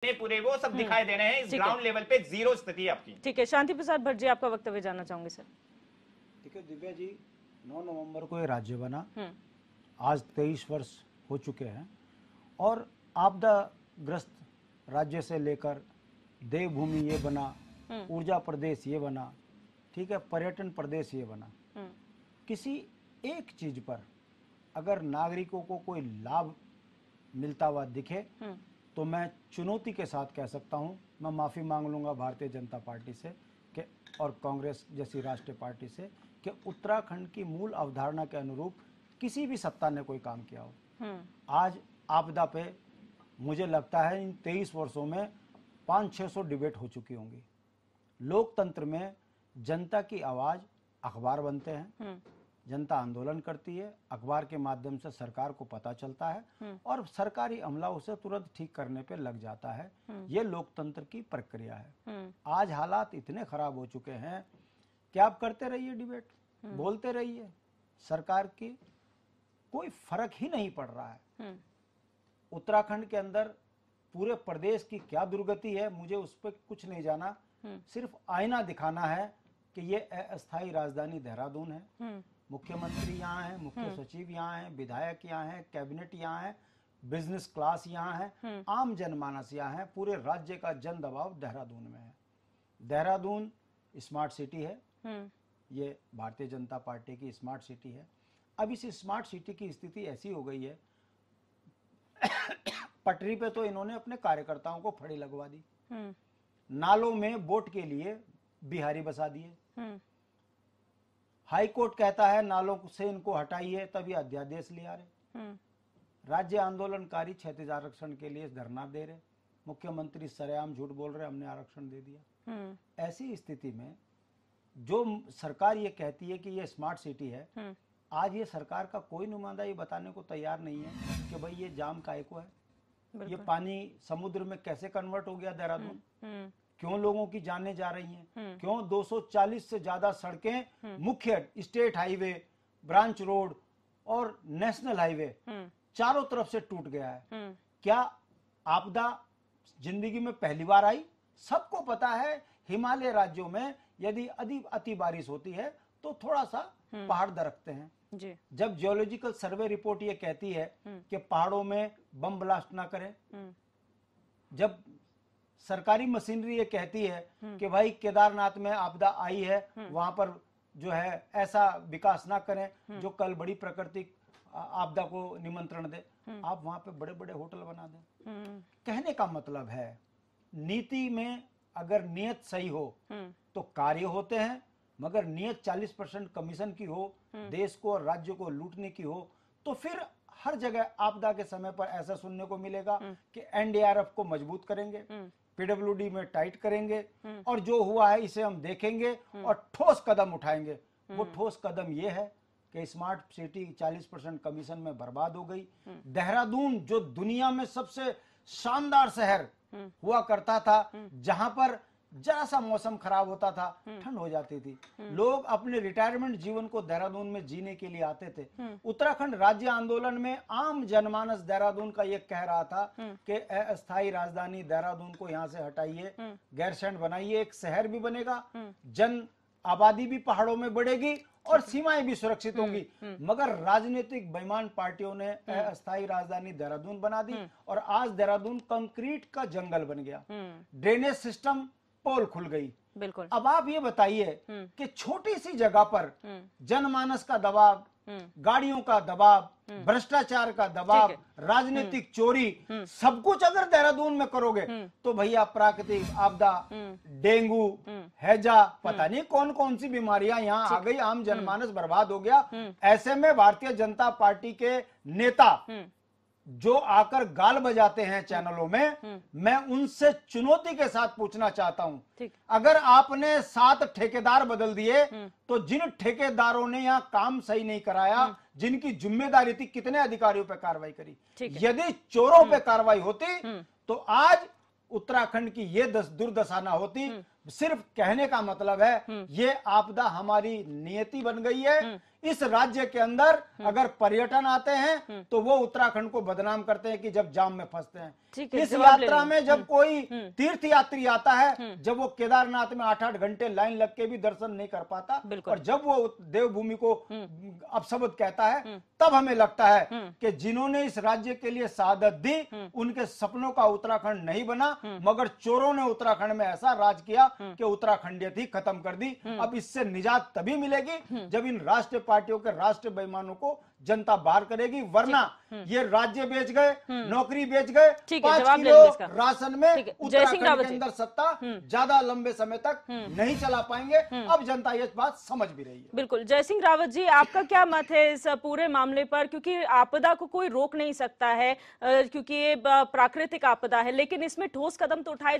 पूरे वो सब दिखाई दे रहे हैं। इस ग्राउंड लेवल पे जीरो स्थिति आपकी। ठीक है, शांति प्रसाद भट्ट जी, आपका वक्तव्य जानना चाहूंगे सर। ठीक है दिव्या जी, 9 नवंबर को ये राज्य बना, आज 23 वर्ष हो चुके हैं और आपदाग्रस्त राज्य से लेकर देवभूमि ये बना, ऊर्जा प्रदेश ये बना, ठीक है, पर्यटन प्रदेश ये बना। किसी एक चीज पर अगर नागरिकों को कोई लाभ मिलता हुआ दिखे तो मैं चुनौती के साथ कह सकता हूं, मैं माफी मांग लूंगा भारतीय जनता पार्टी से कि और कांग्रेस जैसी राष्ट्रीय पार्टी से कि उत्तराखंड की मूल अवधारणा के अनुरूप किसी भी सत्ता ने कोई काम किया हो। आज आपदा पे मुझे लगता है इन 23 वर्षों में 500-600 डिबेट हो चुकी होंगी। लोकतंत्र में जनता की आवाज अखबार बनते हैं, जनता आंदोलन करती है, अखबार के माध्यम से सरकार को पता चलता है और सरकारी अमला उसे तुरंत ठीक करने पे लग जाता है। ये लोकतंत्र की प्रक्रिया है। आज हालात इतने खराब हो चुके हैं कि आप करते रहिए डिबेट, बोलते रहिए, सरकार की कोई फर्क ही नहीं पड़ रहा है। उत्तराखंड के अंदर पूरे प्रदेश की क्या दुर्गति है, मुझे उस पर कुछ नहीं जाना, सिर्फ आईना दिखाना है कि ये अस्थायी राजधानी देहरादून है। मुख्यमंत्री यहाँ है, मुख्य सचिव यहाँ है, विधायक यहाँ है, कैबिनेट यहाँ है, बिजनेस क्लास यहाँ है, आम जनमानस यहाँ है, पूरे राज्य का जन दबाव देहरादून में है। देहरादून स्मार्ट सिटी है, ये भारतीय जनता पार्टी की स्मार्ट सिटी है। अब इस स्मार्ट सिटी की स्थिति ऐसी हो गई है पटरी पे तो इन्होंने अपने कार्यकर्ताओं को फड़ी लगवा दी, नालों में बोट के लिए बिहारी बसा दिए। हाई कोर्ट कहता है नालों से इनको हटाइए, तभी अध्यादेश ले आ रहे। राज्य आंदोलनकारी क्षैतिज आरक्षण के लिए धरना दे रहे, मुख्यमंत्री सरेआम झूठ बोल रहे हमने आरक्षण दे दिया। ऐसी स्थिति में जो सरकार ये कहती है कि ये स्मार्ट सिटी है, आज ये सरकार का कोई नुमाइंदा ये बताने को तैयार नहीं है कि भाई ये जाम काहे को है, ये पानी समुद्र में कैसे कन्वर्ट हो गया देहरादून, क्यों लोगों की जानें जा रही हैं, क्यों 240 से ज्यादा सड़कें, मुख्य स्टेट हाईवे, ब्रांच रोड और नेशनल हाईवे चारों तरफ से टूट गया है। क्या आपदा जिंदगी में पहली बार आई? सबको पता है हिमालय राज्यों में यदि अति बारिश होती है तो थोड़ा सा पहाड़ दरकते हैं जी। जब जियोलॉजिकल सर्वे रिपोर्ट ये कहती है कि पहाड़ों में बम ब्लास्ट ना करें, जब सरकारी मशीनरी ये कहती है कि भाई केदारनाथ में आपदा आई है, वहां पर जो है ऐसा विकास ना करें जो कल बड़ी प्राकृतिक आपदा को निमंत्रण दे, आप वहां पे बड़े बड़े होटल बना दें। कहने का मतलब है नीति में अगर नियत सही हो तो कार्य होते हैं, मगर नियत 40% कमीशन की हो, देश को और राज्य को लूटने की हो, तो फिर हर जगह आपदा के समय पर ऐसा सुनने को मिलेगा कि एनडीआरएफ को मजबूत करेंगे, पीडब्ल्यूडी में टाइट करेंगे और जो हुआ है इसे हम देखेंगे और ठोस कदम उठाएंगे। वो ठोस कदम ये है कि स्मार्ट सिटी 40% कमीशन में बर्बाद हो गई। देहरादून जो दुनिया में सबसे शानदार शहर हुआ करता था, जहां पर जरा सा मौसम खराब होता था ठंड हो जाती थी, लोग अपने रिटायरमेंट जीवन को देहरादून में जीने के लिए आते थे। उत्तराखंड राज्य आंदोलन में आम जनमानस देहरादून का ये कह रहा था कि अस्थायी राजधानी देहरादून को यहाँ से हटाइए, गैरसैंण बनाइए, एक शहर भी बनेगा, जन आबादी भी पहाड़ों में बढ़ेगी और सीमाएं भी सुरक्षित होंगी। मगर राजनीतिक बेईमान पार्टियों ने अस्थायी राजधानी देहरादून बना दी और आज देहरादून कंक्रीट का जंगल बन गया, ड्रेनेज सिस्टम पोल खुल गई। बिल्कुल। अब आप ये बताइए कि छोटी सी जगह पर जनमानस का दबाव, गाड़ियों का दबाव, भ्रष्टाचार का दबाव, राजनीतिक चोरी, सब कुछ अगर देहरादून में करोगे तो भैया प्राकृतिक आपदा, डेंगू, हैजा, पता नहीं कौन कौन सी बीमारियां यहाँ आ गई, आम जनमानस बर्बाद हो गया। ऐसे में भारतीय जनता पार्टी के नेता जो आकर गाल बजाते हैं चैनलों में, मैं उनसे चुनौती के साथ पूछना चाहता हूं, अगर आपने 7 ठेकेदार बदल दिए तो जिन ठेकेदारों ने यहां काम सही नहीं कराया, जिनकी जिम्मेदारी थी, कितने अधिकारियों पर कार्रवाई करी? यदि चोरों पे कार्रवाई होती तो आज उत्तराखंड की ये दुर्दशा ना होती। सिर्फ कहने का मतलब है ये आपदा हमारी नियति बन गई है, इस राज्य के अंदर अगर पर्यटन आते हैं तो वो उत्तराखंड को बदनाम करते हैं कि जब जाम में फंसते हैं। ठीक है, इस जवाब ले यात्रा लें। में जब कोई तीर्थ यात्री आता है, जब वो केदारनाथ में 8-8 घंटे लाइन लग के भी दर्शन नहीं कर पाता, बिल्कुल। और जब वो देवभूमि को अपशब्द कहता है, तब हमें लगता है कि जिन्होंने इस राज्य के लिए शहादत दी, उनके सपनों का उत्तराखंड नहीं बना, मगर चोरों ने उत्तराखंड में ऐसा राज किया कि उत्तराखंडियत ही खत्म कर दी। अब इससे निजात तभी मिलेगी जब इन राष्ट्रीय पार्टियों के राष्ट्रीय बेईमानों को जनता बाहर करेगी, वरना ये राज्य बेच गए, नौकरी बेच गए, ठीक है, 5 जवाब ले किलो लें इसका। राशन में ठीक है, जयसिंह उत्तराखंड रावत के जी। अंदर सत्ता ज्यादा लंबे समय तक नहीं चला पाएंगे। अब जनता ये बात समझ भी रही है। बिल्कुल। जयसिंह रावत जी, आपका क्या मत है इस पूरे मामले पर? क्योंकि आपदा को कोई रोक नहीं सकता है, क्योंकि ये प्राकृतिक आपदा है, लेकिन इसमें ठोस कदम तो उठाए